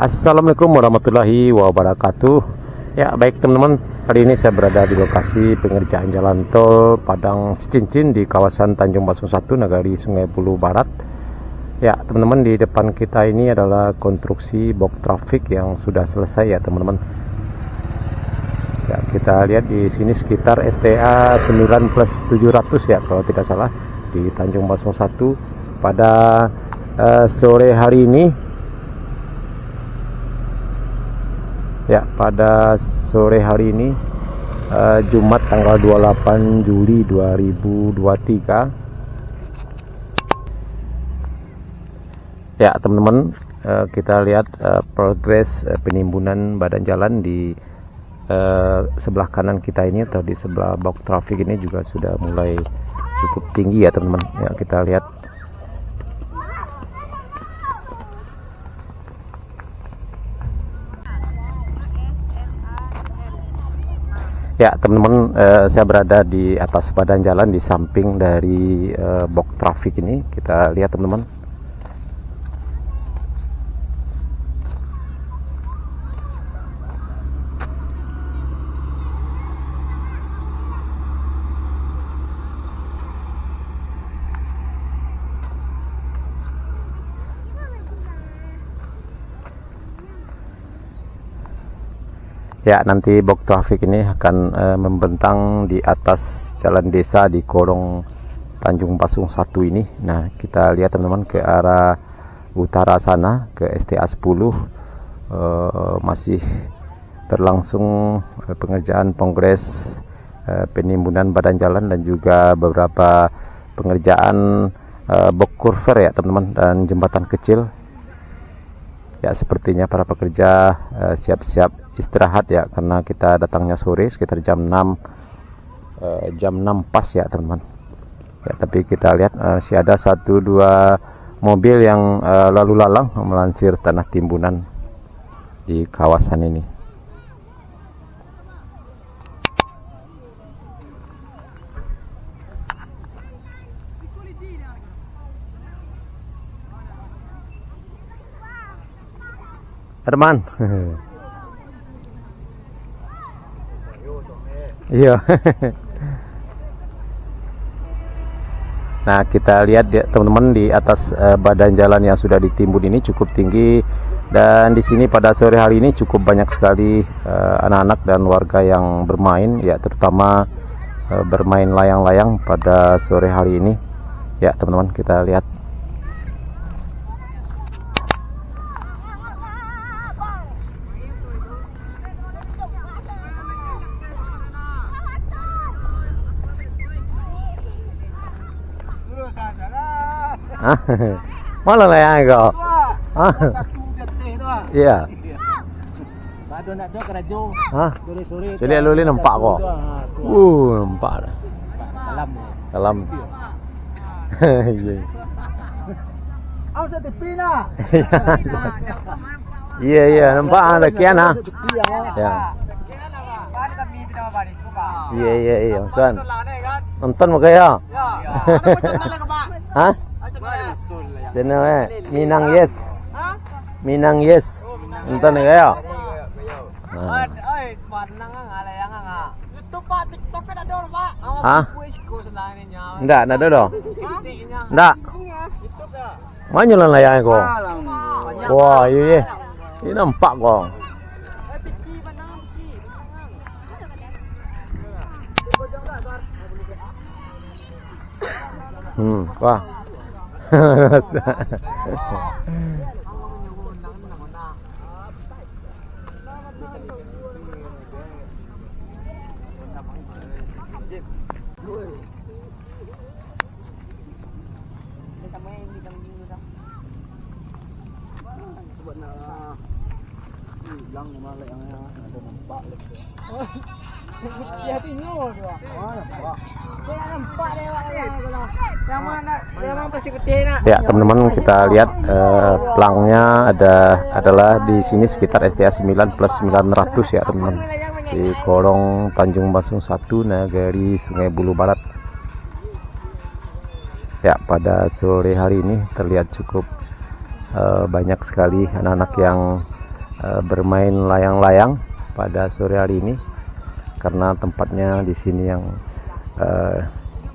Assalamualaikum warahmatullahi wabarakatuh. Ya, baik teman-teman, hari ini saya berada di lokasi pengerjaan jalan tol Padang Cincin di kawasan Tanjung Basung 1, Nagari Sungai Bulu Barat. Ya, teman-teman, di depan kita ini adalah konstruksi box traffic yang sudah selesai ya, teman-teman. Ya, kita lihat di sini sekitar STA 9+700 ya, kalau tidak salah, di Tanjung Basung 1 pada sore hari ini. Ya, pada sore hari ini Jumat tanggal 28 Juli 2023. Ya, teman-teman, kita lihat progres penimbunan badan jalan di sebelah kanan kita ini, atau di sebelah box traffic ini juga sudah mulai cukup tinggi ya, teman-teman. Ya, kita lihat. Ya, teman-teman, saya berada di atas badan jalan di samping dari box traffic ini. Kita lihat, teman-teman. Ya, nanti box traffic ini akan membentang di atas jalan desa di Korong Tanjung Basung 1 ini. Nah, kita lihat, teman-teman, ke arah utara sana, ke STA 10 masih berlangsung pengerjaan progres penimbunan badan jalan dan juga beberapa pengerjaan box curver ya, teman-teman, dan jembatan kecil. Ya, sepertinya para pekerja siap-siap istirahat ya, karena kita datangnya sore sekitar jam 6 pas ya, teman-teman. Ya, tapi kita lihat masih ada 1-2 mobil yang lalu lalang melansir tanah timbunan di kawasan ini. Teman. Iya. Nah, kita lihat ya, teman-teman, di atas badan jalan yang sudah ditimbun ini cukup tinggi, dan di sini pada sore hari ini cukup banyak sekali anak-anak dan warga yang bermain ya, terutama bermain layang-layang pada sore hari ini. Ya, teman-teman, kita lihat. Mana layang kau? Iya. Bado nak do kerajo. Sore-sore. Jadi lalu nampak kok. Nampak dah. Dalam. Dalam. Iya. Au sa tepi na. Iya, nampak ada kian ha. Ya. Iya, San. Nonton makanya. Hah? Channel Minang Yes. Minang Yes. Nonton kaya. Oi, panang ngalayang nga. YouTube Pak, TikTok ada dor, Pak. Hah? Enggak, ada dong. Enggak. YouTube ya. Mana jalan layang kau? Wah, iya. Ini nampak kau. Wah. Ya, teman-teman, kita lihat pelangnya adalah di sini sekitar STA 9+900 ya, teman-teman, di Korong Tanjung Basung 1, Nagari Sungai Bulu Barat. Ya, pada sore hari ini terlihat cukup banyak sekali anak-anak yang bermain layang-layang pada sore hari ini karena tempatnya di sini yang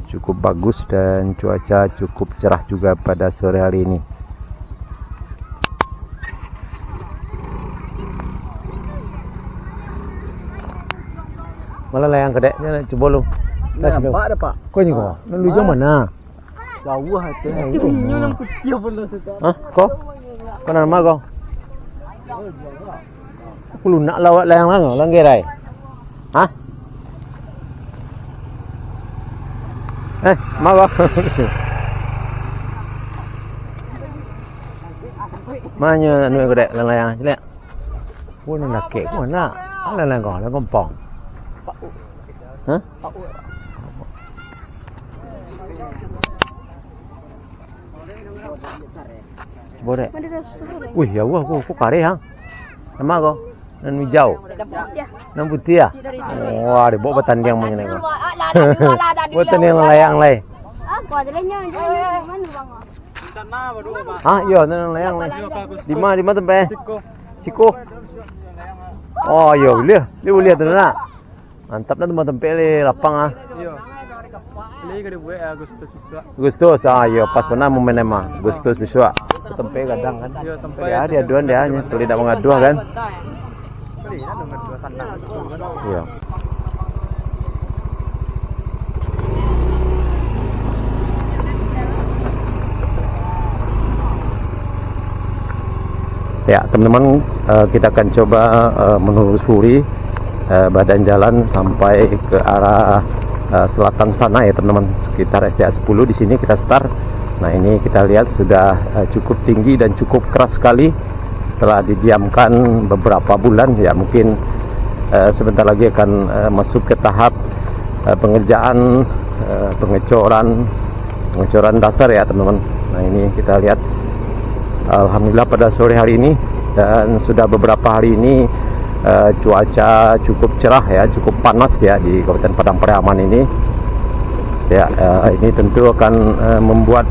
cukup bagus dan cuaca cukup cerah juga pada sore hari ini. Malah layang kedeknya coba lu. Nampak ada pak. Kau ni kau? Lu jauh mana? Jauh hati. Ini yang kecil pun tu. Hah? Kau? Kau nama kau? Aku lunak lawat layang-layang langgerai. Hah? Mau kau? Mana anu kedek layang-layang jelek? Kau nak kek kau mana? Layang-layang kau, layang kompong. Hah? Boleh. Wih, ya wah, kau kare hang. Nama kau? Nan hijau. Nan putih ya? Wah, dia bawa bertanding macam ni kau. Bertanding layang lay. Ah, iya, nan layang lay. Di mana tempat? Ciko. Oh, iya, lihat tu nak. Mantap dah tempat le lapang ah. Iya. Beli ke buat Agustus susah. Agustus iya pas benar momen emang Agustus besok. Tempe kadang kan. Iya sampai Ya dia aduan dia hanya beli tak mengaduan kan. Beli dah nomor 2 sandang. Iya. Ya teman-teman, kita akan coba menelusuri badan jalan sampai ke arah selatan sana ya teman-teman, sekitar STA 10 di sini kita start. Nah ini kita lihat sudah cukup tinggi dan cukup keras sekali setelah didiamkan beberapa bulan ya, mungkin sebentar lagi akan masuk ke tahap pengerjaan pengecoran dasar ya teman-teman. Nah ini kita lihat alhamdulillah pada sore hari ini dan sudah beberapa hari ini cuaca cukup cerah ya, cukup panas ya di Kabupaten Padang Pariaman ini. Ya, ini tentu akan membuat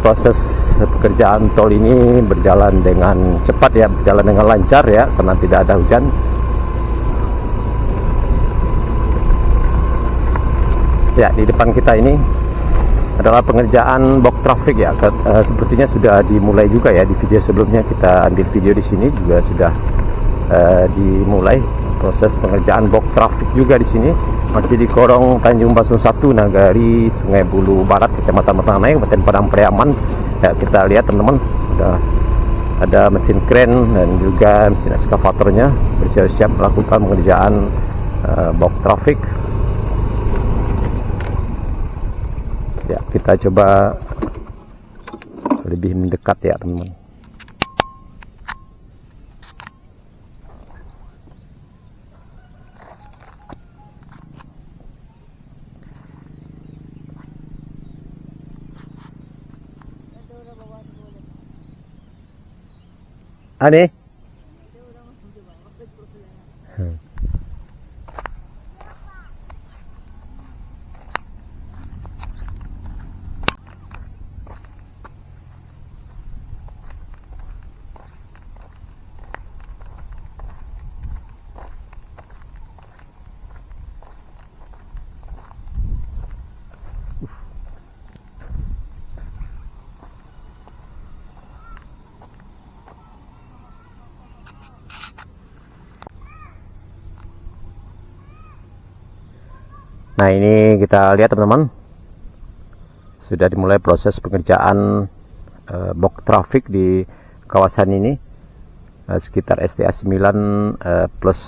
proses pekerjaan tol ini berjalan dengan cepat ya, berjalan dengan lancar ya, karena tidak ada hujan. Ya, di depan kita ini adalah pengerjaan box traffic ya. Sepertinya sudah dimulai juga ya, di video sebelumnya kita ambil video di sini juga sudah dimulai proses pengerjaan box traffic juga di sini, masih di Korong Tanjung Basung 1 Nagari Sungai Bulu Barat Kecamatan Matanganai Kabupaten Padang Pariaman. Ya, kita lihat teman-teman sudah ada mesin kren dan juga mesin ekskavatornya bersiap-siap melakukan pengerjaan box traffic. Ya, kita coba lebih mendekat ya teman-teman. Ani? Nah ini kita lihat teman-teman, sudah dimulai proses pengerjaan box traffic di kawasan ini, sekitar STA 9 plus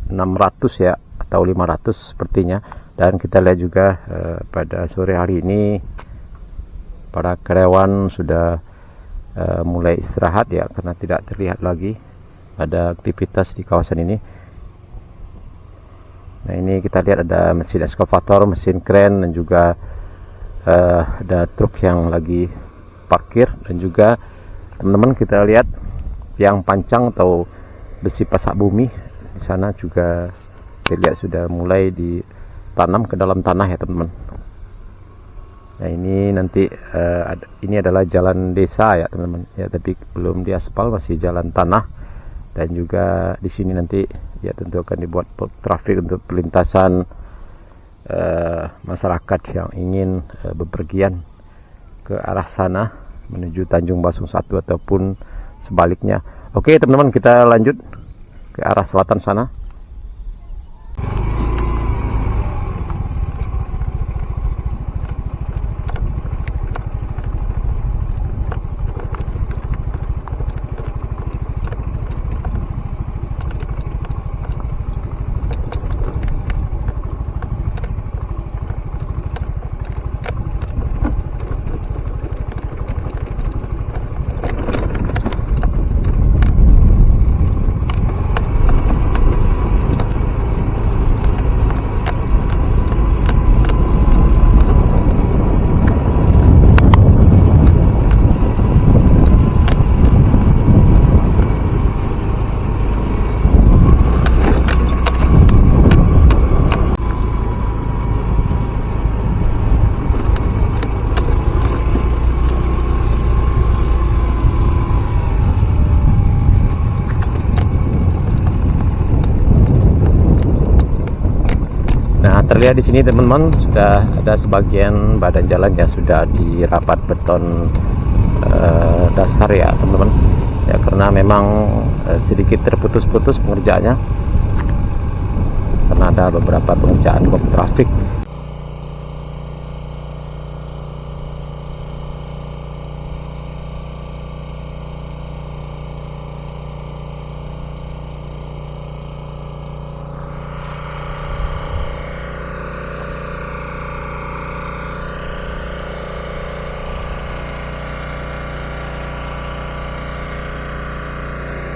600 ya, atau 500 sepertinya. Dan kita lihat juga pada sore hari ini para karyawan sudah mulai istirahat ya, karena tidak terlihat lagi ada aktivitas di kawasan ini. Nah ini kita lihat ada mesin ekskavator, mesin kren, dan juga ada truk yang lagi parkir. Dan juga teman-teman kita lihat yang pancang atau besi pasak bumi di sana juga terlihat sudah mulai ditanam ke dalam tanah ya teman-teman. Nah ini nanti ini adalah jalan desa ya teman-teman ya, tapi belum diaspal, masih jalan tanah dan juga di sini nanti ya tentu akan dibuat trafik untuk perlintasan masyarakat yang ingin bepergian ke arah sana menuju Tanjung Basung 1 ataupun sebaliknya. Oke teman-teman, kita lanjut ke arah selatan sana. Terlihat di sini teman-teman sudah ada sebagian badan jalan yang sudah dirapat beton dasar ya teman-teman ya, karena memang sedikit terputus-putus pengerjaannya karena ada beberapa pengerjaan blok trafik.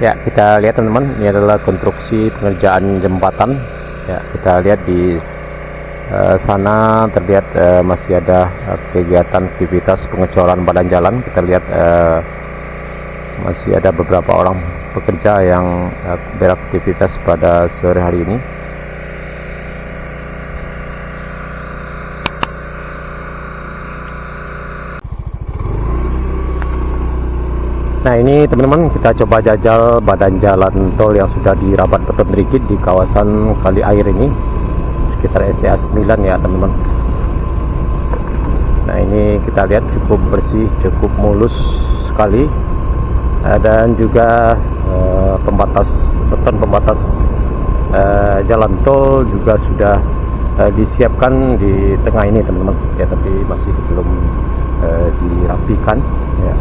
Ya, kita lihat teman-teman, ini adalah konstruksi pengerjaan jembatan. Ya, kita lihat di sana terlihat masih ada kegiatan aktivitas pengecoran badan jalan. Kita lihat masih ada beberapa orang pekerja yang beraktivitas pada sore hari ini. Nah ini teman-teman, kita coba jajal badan jalan tol yang sudah dirapat beton rigid di kawasan Kali Air ini, sekitar SDA 9 ya teman-teman. Nah ini kita lihat cukup bersih, cukup mulus sekali, dan juga beton pembatas jalan tol juga sudah disiapkan di tengah ini teman-teman ya, tapi masih belum dirapikan ya.